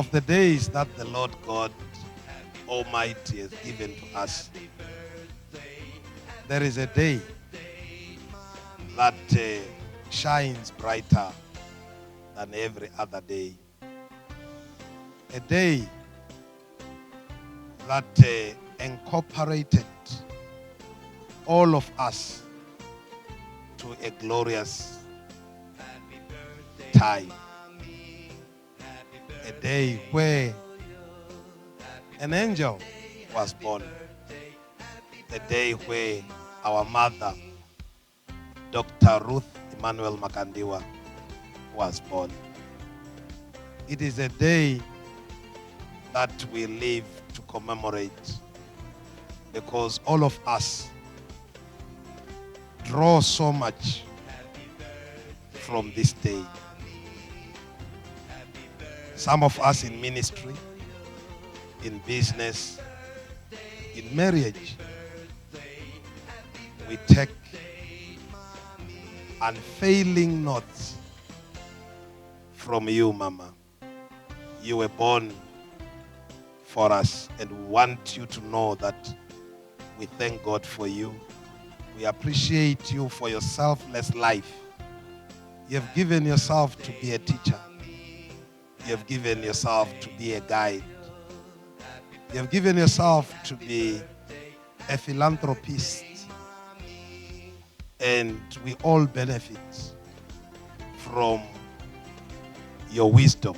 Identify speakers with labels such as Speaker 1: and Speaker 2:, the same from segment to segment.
Speaker 1: of the days that the Lord God Almighty has given to us, there is a day that shines brighter than every other day. A day that incorporated all of us to a glorious time. A day where an angel was born. A day where our mother, Dr. Ruth Emmanuel Makandiwa, was born. It is a day that we live to commemorate because all of us draw so much from this day. Some of us in ministry, in business, in marriage, we take unfailing notes from you, Mama. You were born for us, and we want you to know that we thank God for you. We appreciate you for your selfless life. You have given yourself to be a teacher. You have given yourself to be a guide. You have given yourself to be a philanthropist. And we all benefit from your wisdom.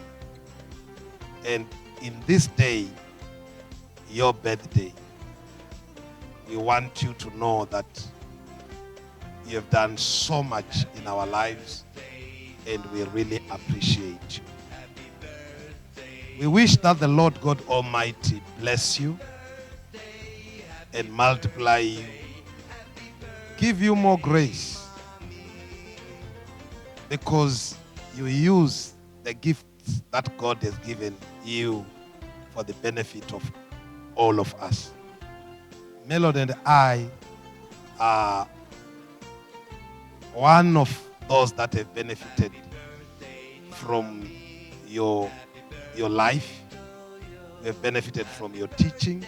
Speaker 1: And in this day, your birthday, we want you to know that you have done so much in our lives, and we really appreciate you. We wish that the Lord God Almighty bless you and multiply you, give you more grace, because you use the gifts that God has given you for the benefit of all of us. Melody and I are one of those that have benefited from your life. We have benefited from your teaching,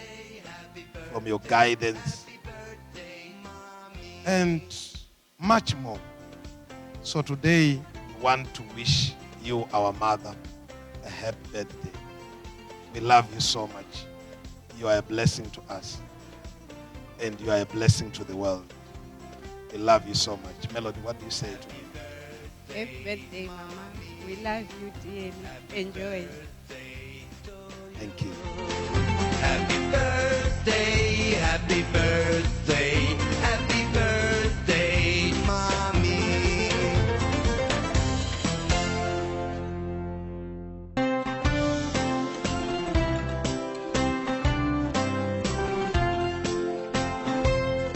Speaker 1: from your guidance, and much more. So today, we want to wish you, our mother, a happy birthday. We love you so much. You are a blessing to us, and you are a blessing to the world. We love you so much. Melody, what do you say to me?
Speaker 2: Happy birthday, Mama. We love you dearly. Enjoy.
Speaker 1: Thank you.